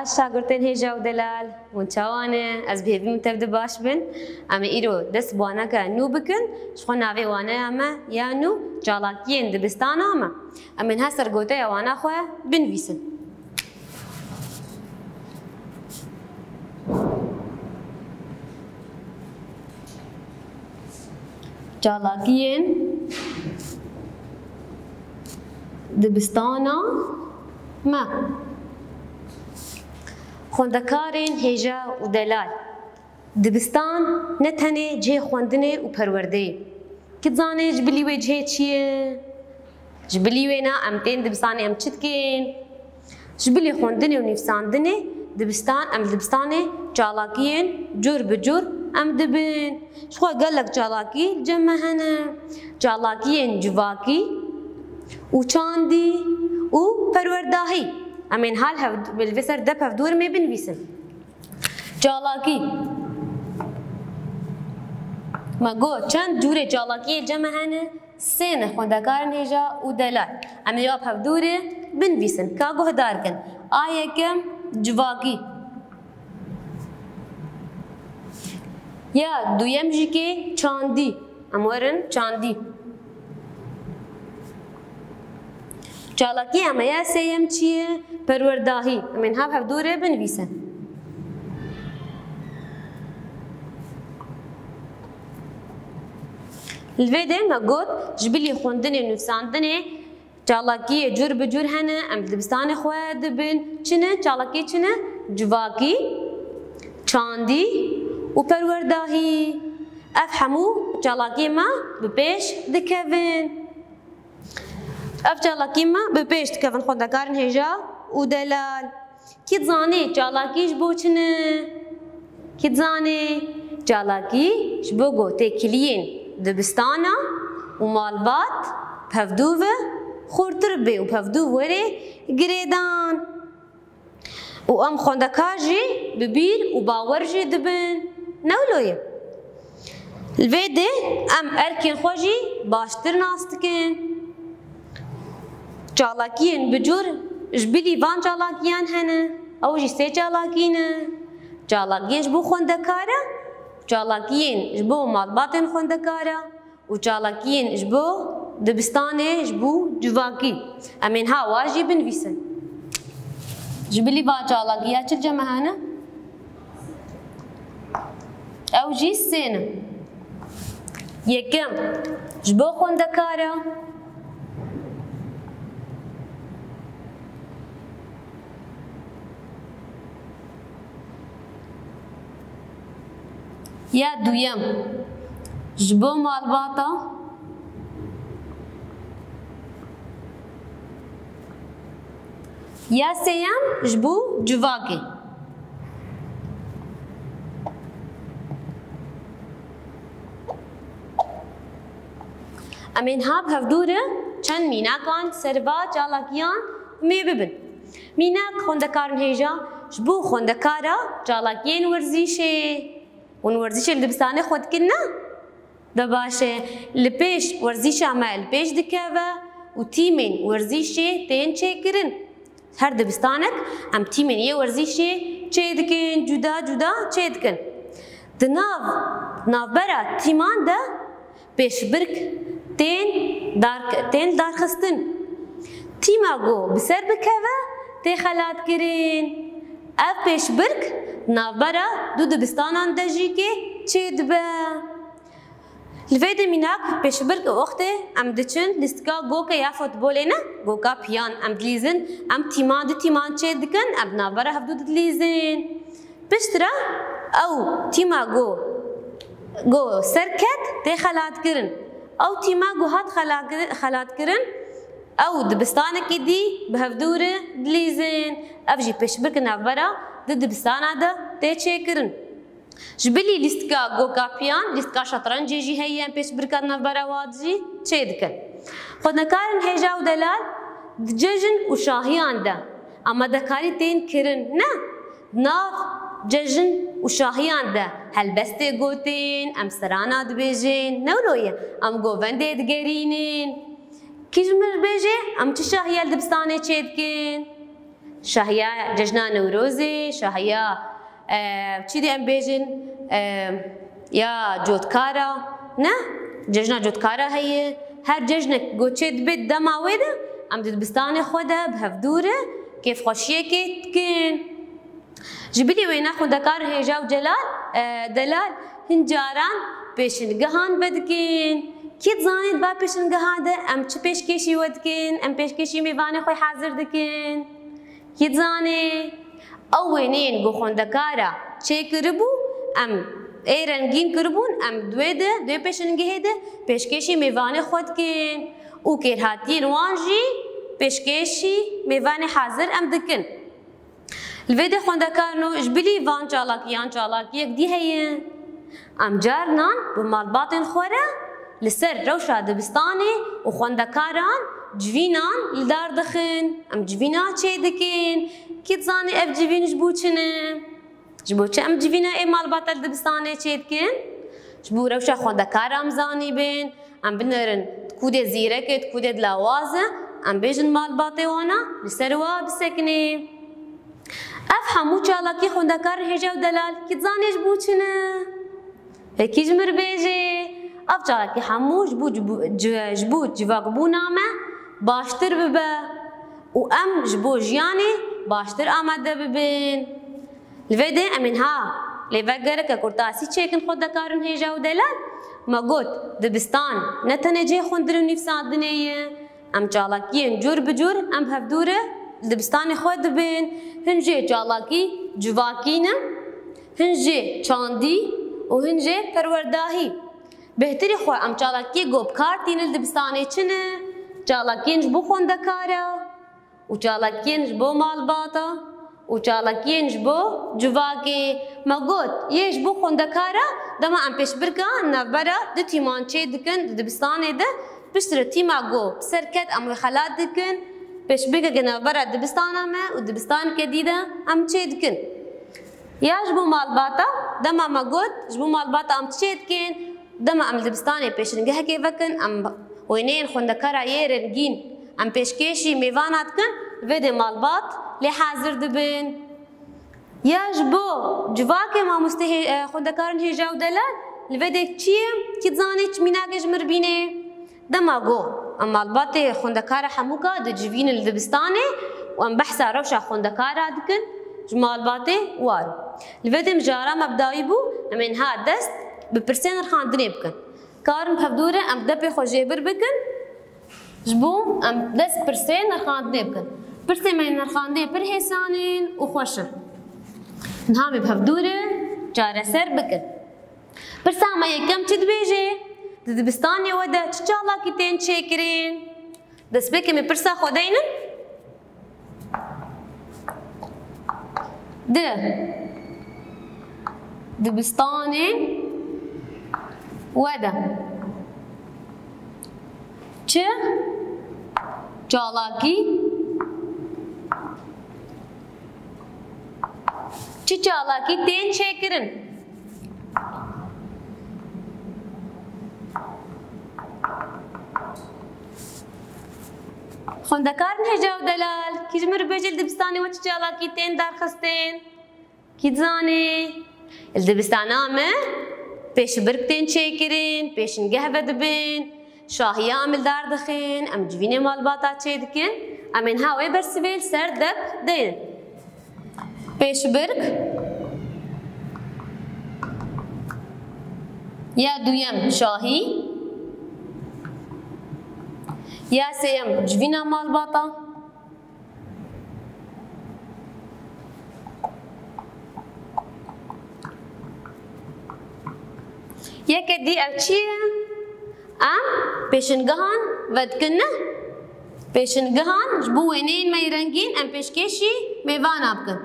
باش شاگردین هیجا و دلال ونچوانه از بهبیم تبد باش بن اما ایرو دست بوانا که نو بکن شخو ناوی وانه اما یا نو جالاکین دبستان اما ها سرگوته وانا خواه بنویسن جالاکین دبستان ما خوندکارین هیجا و دلال دبستان نتنه جه خوندنه و پرورده که زانه جبلی و جه چیه؟ جبلی و نا امتین دبستانه ام چتکین جبلی خوندنه و نفساندنه دبستان ام دبستانه جالاکین جور بجور ام دبن شخوا قالك جالاکی جمع هنه جالاکین جواکی و چاندی و پرورداهی امین حال بالفسر دب هفدور می بنویسن جالاکی ما گو چند جور جالاکی جمع هنه سین خوندکارن هیجا و دلال اما یاب هفدور بنویسن که گوه دار کن آیه کم جواکی یا دویم جی که چاندی امورن چاندی جالاکی اما یا سیم چیه پرورداهی من هف دوره بنویسن الویده ما گوت جبلی خوندنه و نفساندنه جالاکی جور بجور هنه ام دبستان خواه دبن چنه جالاکی چنه جواکی چاندی و پرورداهی افهمو جالاکی ما بپیش دکوین اف جالاکی ما بپیش دکوین خوندکارن هیجا و دلال کی زانه جالاکیش بو چنه کی زانه جالاکیش بو گو تکلین دبستانا و مالبات پفدو خورتر بی و پفدو وره گریدان و ام خوندکار جی ببیر و باور جی دبن نولویه الویده ام ارکین خوشی باشتر ناستکن جالاکین بجور جبلی وان جالاکیان هنه او جی سه جالاکینه جالاکین جبو خوندکاره جالاکین جبو مالباتن خوندکاره و جالاکین جبو دبستانه جبو جواکی امین ها واجی بنویسن جبلی با جالاکیا چل جمع هنه او جی سینه یکم جبو خوندکاره یا دویم جبو مالباتا یا سیم جبو جواکی امین ها بهفدوره چند میناکان سروا جالاکیان می ببن میناک خوندکارن هیجا جبو خوندکارا جالاکین ورزیشه اون ورزش لبستانه خود کنه دباشه لپیش ورزش عمل پیش دکوه و تیمین ورزش تین چه کرن هر دبستانک ام تیمین یه ورزش چه دکن جدا جدا چه دکن دناو برا تیمان ده پیش برک تین دارخستن تیما گو بسر بکوه تی خلات کرن اف پیش برک نابرا دو دبستانان دجی که چه دبه الفيد ميناك پیش برک وقته ام دچن لستگا گو که یا فوتبال نه گو کا پیان ام دلیزن ام تیمان چه دکن ام نابرا هفدو دلیزن پشترا او تیما گو سرکت تی خلات کرن او تیما گو هات خلات کرن او دبستانه کی دی بهفدوره دلیزن افجی پیش برک نابرا دبستان ده تی چه کرن جبلی لیستگا گو کاپیان لیستگا شطرنجی جی هیان پیش برکت نبرا وادجی چه دکن خوندکارن هیجا و دلال ججن و شاهیان ده اما دکاری تین کرن نه ناف ججن و شاهیان ده هلبسته گوتین ام سرانا دبیجین نولویه ام گوونده دگرینین کی جمر بیجه ام چه شاهیال دبستانه چه دکن شاهيا ججنا نوروزي شاهيا چی دی ام بیجن یا جودکارا نه ججنا جودکارا هي هر ججنك گوچه بيت دما ويدا ام دبستان خودا بهفدوره كيف خوشيه كن جبلي وينا خندكار هيجا وجلال دلال هنجاران پیشنگهان بدکن كي تزانيت با پیشنگهان ده ام چه پیشکشی ودکن ام پیشکشی میوانه خوی حاضر دکن كي تزاني اوینین گو خندکارا چه کربو ام ای رنگین کربون ام دوی پیشنگه ده پیشکشی میوانه خود کن او کرهاتین وانجی پیشکشی میوانه حاضر ام دکن الفيديو خندكارنو اجبلي فان چالاكي يك دي هي ام جارنان بمال باطن خورا لسر روشا دبستاني وخندكاران جوينان لدار دخن ام جوينا چه دكين كي تزاني اف جوين جبو چنه جبو چه ام جوينا اي مال باطل دبستاني چه دكين جبو روشا خندكارام زاني بين ام بنرن تكودي زيرك تكودي دلاوازه ام بيجن مال باطي وانا لسروا بسكني افهمو چالاکی خوندکار هجا و دلال کی زانش بوچنه هکی جمر بیجه اف چالاکی همو جبو جواق بو نامه باشتر ببه و ام جبو جیانی باشتر آمده ببین الویده امین ها لیوگره که کرتاسی چیکن خوندکارن هجا و دلال ما گوت دبستان نتنه جه خوندرن نفسان دنیه ام چالاکی جور بجور ام هفدوره دبستان خود بین هنجه چالاکی جواکینم هنجه چاندی و هنجه پرورداهی بهتری خو ام چالاکی گوب کارتین دبستانی چنه چالاکینج بو خوندکارا و چالاکینج بو مالباتا و چالاکینج بو جواکی مگوت یش بو خوندکارا دما ام پیش برکا نبرا د تیمان چه دکن دبستانی ده پشتر تیما گو سرکت ام خلات دکن پیش بگه گنا برا دبستان همه و دبستان که دیده ام چه دکن یا جبو مالباتا دما ما گوت جبو مالباتا ام چه دکن دما ام دبستان پیش رنگه که وکن ام وینین خوندکارا یه رنگین ام پیشکشی میوانات کن ویده مالبات لی حاضر دبن یا جبو جواک ما مسته خوندکارن هجا و دلال لویده چیه کی تزانی چ میناگش مربینه دما گو ام مالبات خوندکارا حموکا د جوین الدبستانه و ام بحثا روشا خوندکارا دکن جمالبات وارو لویده مجارا مبدایی بو امین ها دست بپرسین رخاندنه بکن کارم بهدوره ام دپی خوجیبر بکن جبو ام دست پرسین رخاندنه بکن پرسین من رخانده پر حسانین و خوشن نهامی بهدوره جاره سر بکن پرسا ما یکم چی دبیجه دبستانی وده چالا کی تین چیکرین دست بکه می پرسا خودینن دبستانی وده چه چالاکی چی چالاکی تین چیکرین خوندکارن هجا و دلال کی جمر بجل دبستانی و چالاکی تین درخستین کی تزانه الدبستان آمه پیش برکتین چیکرین پیشن گهوه دبین شاهی عامل دار دخین ام جوینه مالباتا چه دکن ام اینها وی برسویل سر دک دین پیش برک یا دویم شاهی یا سیم جوینه مالباتا یک دی او چیه ام پیشنگهان ودکنه پیشنگهان جبو وینین میرنگین ام پیشکشی میوان آبکن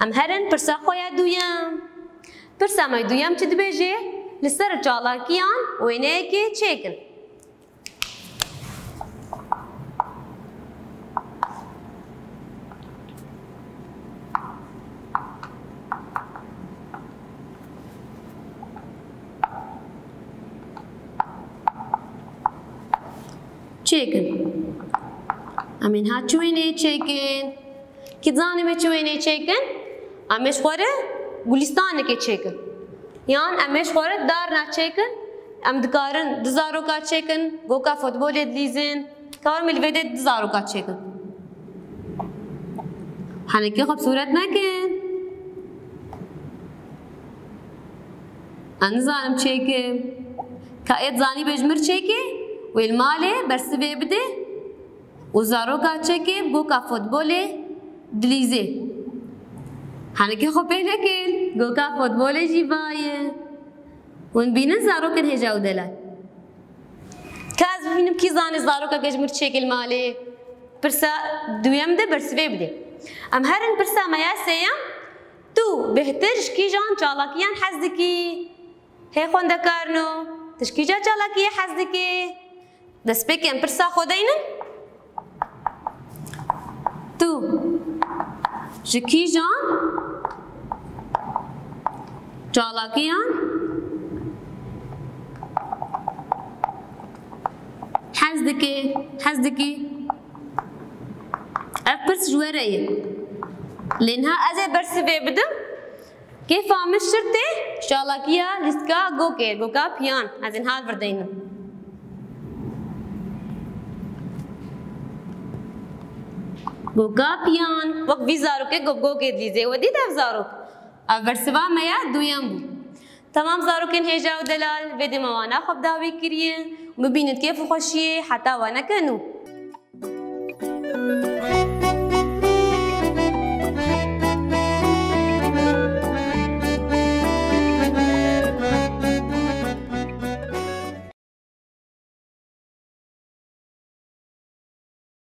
ام هرن پرسا خویا دویم پرسا مای دویم چی دبیجه لسر چالاکیان وینه که چیکن چێکن ئەمێن هات چوێنێ چێکن کی زانێمێ چوێنێ چێکن ئەمێش خوارە گولیستانێکێ چێکن یان ئەمێش خوارە دار ناچێکن ئەم دکارن دزارۆکا چێکن گۆکا فوتبۆلێ دلیزن کار ملوێدێ دزارۆکا چێکن هەنێکی خۆ سوورەت نەکەن ئەن نزانم چێکێ کە ئێت زانی بێژمر چێکێ وێل مالێ بەرسڤێ بدێ و زارۆکا چێکێ گۆکا فوتبۆلێ دلیزێ هەنێکی خۆ پێ نەکەن گۆکا فوتبۆلێژی vایە ون بینن زارۆکن هێژا و دەلای کاز ببینم کی زانێ زارۆکا گەژمر چێکێ مالێ پرسا دوێم دە بەرسڤێ بدێ ئەم هەرن پرسا مەیا سێیەم تو بهتر شکیژان چالاکیان حەز دکی هێ خوێندەکارنۆ تشکیجا چالاکیە حەز دکێ دەستپێکی ئەم پرسا خۆ دەینن تو ji kîjan çalakiyan hez dikî ev pirs ji we re ye lênha ez ê bersivê bidim kêfa min şirtê çalakiya lîstka gokê goka piyan ez ên hal virdeynim گوگا پیان وقت وی زاروکه گوگوکه دیزه و دید اف زاروک اف برسوا میا دویم بود تمام زاروکن هجا و دلال ویدی موانا خوب داوی کریه مبیند کیف خوشیه حتی وانا کنو